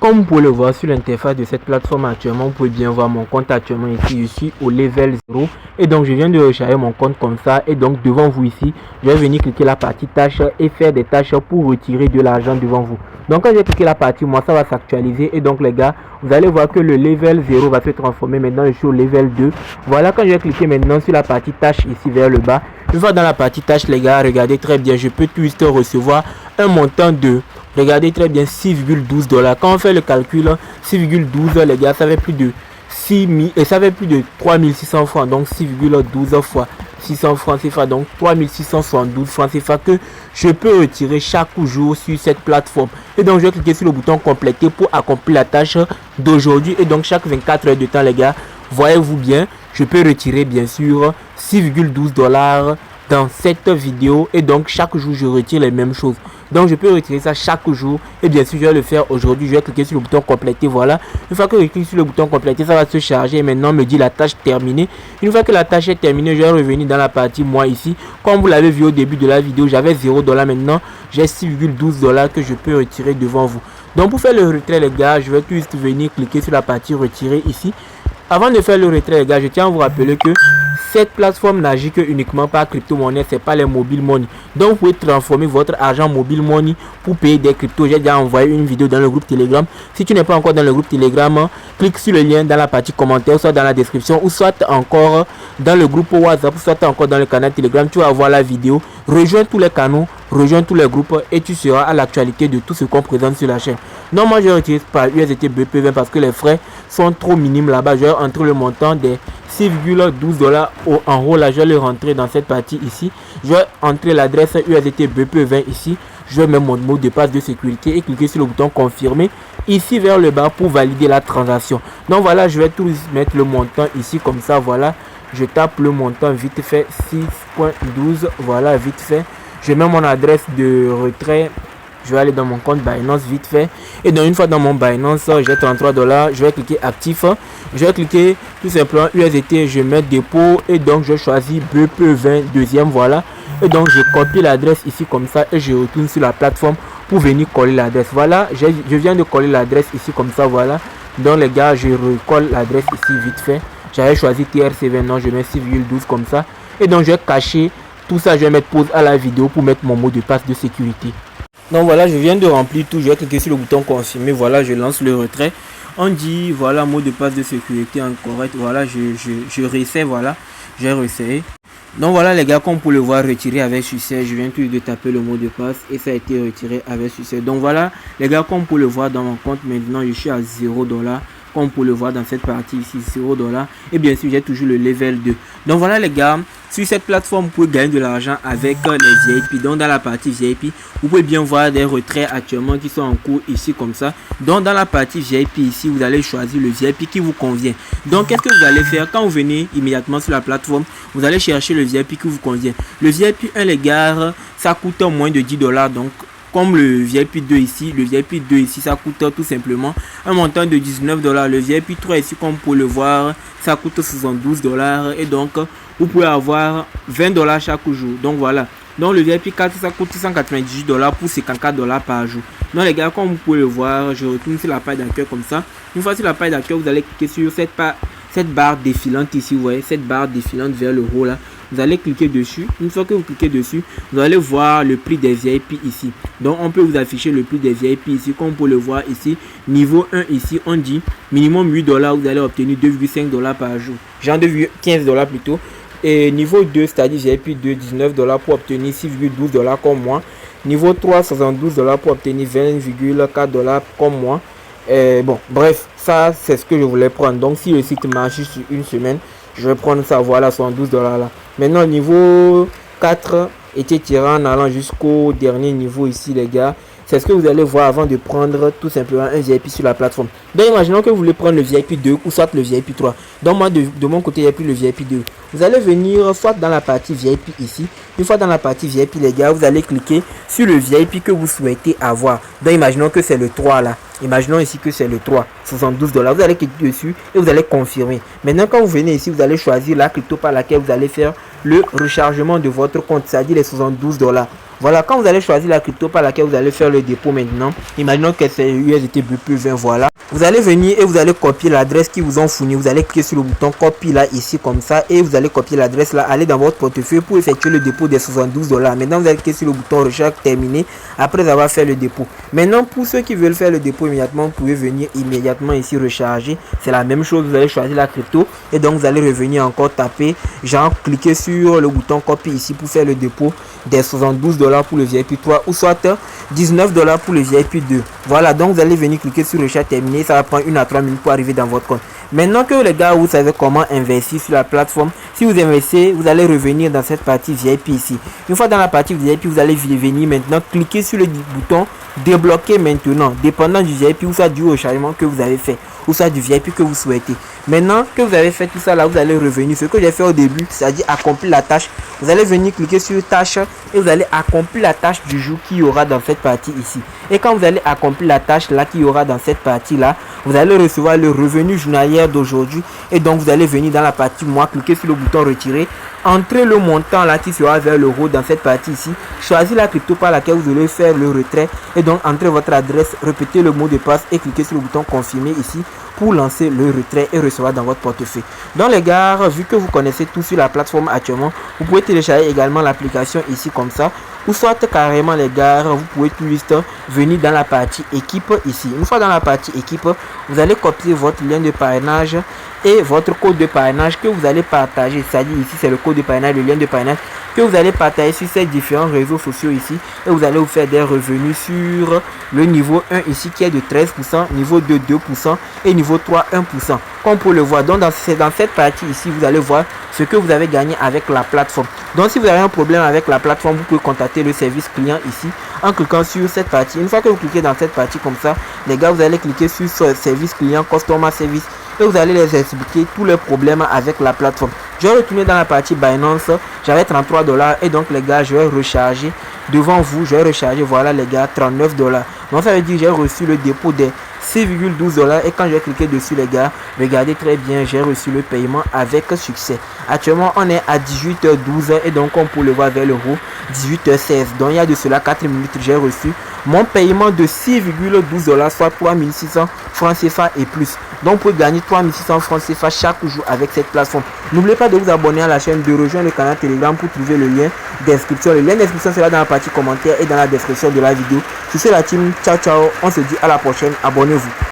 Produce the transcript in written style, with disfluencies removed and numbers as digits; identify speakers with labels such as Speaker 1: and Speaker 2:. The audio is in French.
Speaker 1: comme vous pouvez le voir sur l'interface de cette plateforme actuellement, vous pouvez bien voir mon compte actuellement ici. Je suis au level 0 et donc je viens de recharger mon compte comme ça. Et donc devant vous ici, je vais venir cliquer la partie tâches et faire des tâches pour retirer de l'argent devant vous. Donc quand j'ai cliqué la partie, moi ça va s'actualiser. Et donc les gars, vous allez voir que le level 0 va se transformer. Maintenant je suis au level 2. Voilà, quand je vais cliquer maintenant sur la partie tâches ici vers le bas. Une fois dans la partie tâches les gars, regardez très bien, je peux tout juste recevoir un montant de, regardez très bien, 6,12 $. Quand on fait le calcul, 6,12 les gars, ça fait plus de 6000 et ça fait plus de 3600 francs. Donc 6,12 fois 600 francs CFA, donc 3672 francs CFA que je peux retirer chaque jour sur cette plateforme. Et donc je vais cliquer sur le bouton compléter pour accomplir la tâche d'aujourd'hui. Et donc chaque 24 heures de temps les gars, voyez-vous bien, je peux retirer bien sûr 6,12 $ dans cette vidéo. Et donc chaque jour je retire les mêmes choses. Donc je peux retirer ça chaque jour. Et bien sûr je vais le faire aujourd'hui. Je vais cliquer sur le bouton compléter. Voilà. Une fois que je clique sur le bouton compléter, ça va se charger. Et maintenant me dit la tâche terminée. Une fois que la tâche est terminée, je vais revenir dans la partie moi ici. Comme vous l'avez vu au début de la vidéo, j'avais 0 $. Maintenant j'ai 6,12 $ que je peux retirer devant vous. Donc pour faire le retrait les gars, je vais tout juste venir cliquer sur la partie retirer ici. Avant de faire le retrait les gars, je tiens à vous rappeler que cette plateforme n'agit que uniquement par crypto-monnaie, c'est pas les mobile money. Donc vous pouvez transformer votre argent mobile money pour payer des cryptos. J'ai déjà envoyé une vidéo dans le groupe Telegram. Si tu n'es pas encore dans le groupe Telegram, clique sur le lien dans la partie commentaire, soit dans la description, ou soit encore dans le groupe WhatsApp, soit encore dans le canal Telegram. Tu vas voir la vidéo. Rejoins tous les canaux, rejoins tous les groupes et tu seras à l'actualité de tout ce qu'on présente sur la chaîne. Non, moi je retire par USDT BP20 parce que les frais sont trop minimes là-bas. Je vais entrer le montant des 6,12 $ en haut là, je vais le rentrer dans cette partie ici. Je vais entrer l'adresse USDT BP20 ici. Je vais mettre mon mot de passe de sécurité et cliquer sur le bouton confirmer ici vers le bas pour valider la transaction. Donc voilà, je vais tout mettre le montant ici comme ça. Voilà, je tape le montant vite fait 6,12. Voilà, vite fait. Je mets mon adresse de retrait. Je vais aller dans mon compte Binance vite fait. Et donc une fois dans mon Binance, j'ai 33 $. Je vais cliquer actif. Je vais cliquer tout simplement USDT. Je mets dépôt. Et donc je choisis BP20 deuxième. Voilà. Et donc je copie l'adresse ici comme ça. Et je retourne sur la plateforme pour venir coller l'adresse. Voilà. Je viens de coller l'adresse ici comme ça. Voilà. Donc les gars, je recolle l'adresse ici vite fait. J'avais choisi TRC20. Non, je mets 6,12 comme ça. Et donc je vais cacher tout ça. Je vais mettre pause à la vidéo pour mettre mon mot de passe de sécurité. Donc voilà, je viens de remplir tout. Je vais cliquer sur le bouton confirmer. Voilà, je lance le retrait. On dit voilà, mot de passe de sécurité incorrect. Voilà, je réessaye. Voilà, j'ai réessayé. Donc voilà les gars, comme vous pouvez le voir, retiré avec succès. Je viens tout de taper le mot de passe et ça a été retiré avec succès. Donc voilà les gars, comme vous pouvez le voir dans mon compte maintenant, je suis à 0 $. Comme vous pouvez le voir dans cette partie ici, 0 $. Et bien sûr, j'ai toujours le level 2. Donc voilà les gars, sur cette plateforme, vous pouvez gagner de l'argent avec les VIP. Donc dans la partie VIP, vous pouvez bien voir des retraits actuellement qui sont en cours ici comme ça. Donc dans la partie VIP ici, vous allez choisir le VIP qui vous convient. Donc qu'est-ce que vous allez faire quand vous venez immédiatement sur la plateforme? Vous allez chercher le VIP qui vous convient. Le VIP 1 les gars, ça coûte moins de 10 $. Donc comme le VIP 2 ici, le VIP 2 ici, ça coûte tout simplement un montant de 19 $. Le VIP 3 ici, comme vous pouvez le voir, ça coûte 72 $. Et donc, vous pouvez avoir 20 $ chaque jour. Donc voilà. Donc le VIP 4, ça coûte 198 $ pour 54 $ par jour. Donc les gars, comme vous pouvez le voir, je retourne sur la page d'accueil comme ça. Une fois sur la page d'accueil, vous allez cliquer sur cette barre défilante ici, vous voyez, cette barre défilante vers le haut là. Vous allez cliquer dessus. Une fois que vous cliquez dessus, vous allez voir le prix des VIP ici. Donc on peut vous afficher le prix des VIP ici, comme vous pouvez le voir ici. Niveau 1 ici, on dit minimum 8 $, vous allez obtenir 2,5 $ par jour. Genre 2,15 $ plutôt. Et niveau 2, c'est-à-dire VIP 2, 19 $ pour obtenir 6,12 $ comme moi. Niveau 3, 72 $ pour obtenir 20,4 $ comme moi. Bon, bref, ça c'est ce que je voulais prendre. Donc si le site marche sur une semaine, je vais prendre ça, voilà, 72 $ là. Maintenant, niveau 4, était tiré en allant jusqu'au dernier niveau ici, les gars. C'est ce que vous allez voir avant de prendre tout simplement un VIP sur la plateforme. Donc, imaginons que vous voulez prendre le VIP 2 ou soit le VIP 3. Donc, moi, de mon côté, il n'y a plus le VIP 2. Vous allez venir soit dans la partie VIP ici. Une fois dans la partie VIP, les gars, vous allez cliquer sur le VIP que vous souhaitez avoir. Donc, imaginons que c'est le 3 là. Imaginons ici que c'est le 3, 72 $. Vous allez cliquer dessus et vous allez confirmer. Maintenant, quand vous venez ici, vous allez choisir la crypto par laquelle vous allez faire le rechargement de votre compte, c'est-à-dire les 72 $. Voilà, quand vous allez choisir la crypto par laquelle vous allez faire le dépôt maintenant, imaginons que c'est USDT BP20, voilà. Vous allez venir et vous allez copier l'adresse qui vous ont fourni. Vous allez cliquer sur le bouton copie là, ici, comme ça, et vous allez copier l'adresse là, aller dans votre portefeuille pour effectuer le dépôt des 72 $. Maintenant, vous allez cliquer sur le bouton recharge terminé après avoir fait le dépôt. Maintenant, pour ceux qui veulent faire le dépôt immédiatement, vous pouvez venir immédiatement ici recharger. C'est la même chose, vous allez choisir la crypto et donc vous allez revenir encore taper, genre cliquer sur le bouton copie ici pour faire le dépôt des 72 $ pour le VIP 3 ou soit 19 $ pour le VIP 2. Voilà, donc vous allez venir cliquer sur recharge terminé, ça va prendre 1 à 3 minutes pour arriver dans votre compte. Maintenant que les gars, vous savez comment investir sur la plateforme, si vous investissez, vous allez revenir dans cette partie VIP ici. Une fois dans la partie VIP, vous allez venir maintenant cliquer sur le bouton débloquer maintenant, dépendant du VIP ou soit du rechargement que vous avez fait ou soit du VIP que vous souhaitez. Maintenant que vous avez fait tout ça là, vous allez revenir. Ce que j'ai fait au début, c'est-à-dire accomplir la tâche. Vous allez venir cliquer sur tâche et vous allez accomplir la tâche du jour qui y aura dans cette partie ici. Et quand vous allez accomplir la tâche là qui y aura dans cette partie là, vous allez recevoir le revenu journalier d'aujourd'hui. Et donc vous allez venir dans la partie mois, cliquer sur le bouton retirer, entrez le montant là qui sera vers l'euro dans cette partie ici, choisissez la crypto par laquelle vous allez faire le retrait et donc entrez votre adresse, répétez le mot de passe et cliquez sur le bouton confirmer ici pour lancer le retrait et recevoir dans votre portefeuille. Donc les gars, vu que vous connaissez tout sur la plateforme actuellement, vous pouvez télécharger également l'application ici comme ça, ou soit carrément les gars, vous pouvez tout juste venir dans la partie équipe ici. Une fois dans la partie équipe, vous allez copier votre lien de parrainage et votre code de parrainage que vous allez partager, c'est-à-dire ici c'est le code de parrainage, le lien de parrainage que vous allez partager sur ces différents réseaux sociaux ici et vous allez vous faire des revenus sur le niveau 1 ici qui est de 13%, niveau 2 2% et niveau 3 1%, comme pour le voir. Donc dans cette partie ici, vous allez voir ce que vous avez gagné avec la plateforme. Donc si vous avez un problème avec la plateforme, vous pouvez contacter le service client ici en cliquant sur cette partie. Une fois que vous cliquez dans cette partie comme ça, les gars, vous allez cliquer sur ce service client, customer service, et vous allez les expliquer tous les problèmes avec la plateforme. Je vais retourner dans la partie Binance, j'avais 33 $ et donc les gars, je vais recharger devant vous, je vais recharger, voilà les gars, 39 $. Donc ça veut dire que j'ai reçu le dépôt des 6,12 $ et quand je vais cliquer dessus les gars, regardez très bien, j'ai reçu le paiement avec succès. Actuellement on est à 18h12 et donc on peut le voir vers l'euro 18h16. Donc il y a de cela 4 minutes, j'ai reçu mon paiement de 6,12 $, soit 3600 francs CFA et plus. Donc vous pouvez gagner 3600 francs CFA chaque jour avec cette plateforme. N'oubliez pas de vous abonner à la chaîne, de rejoindre le canal Telegram pour trouver le lien d'inscription. Le lien d'inscription sera dans la partie commentaire et dans la description de la vidéo. Sur ce la team, ciao ciao, on se dit à la prochaine, abonnez-vous.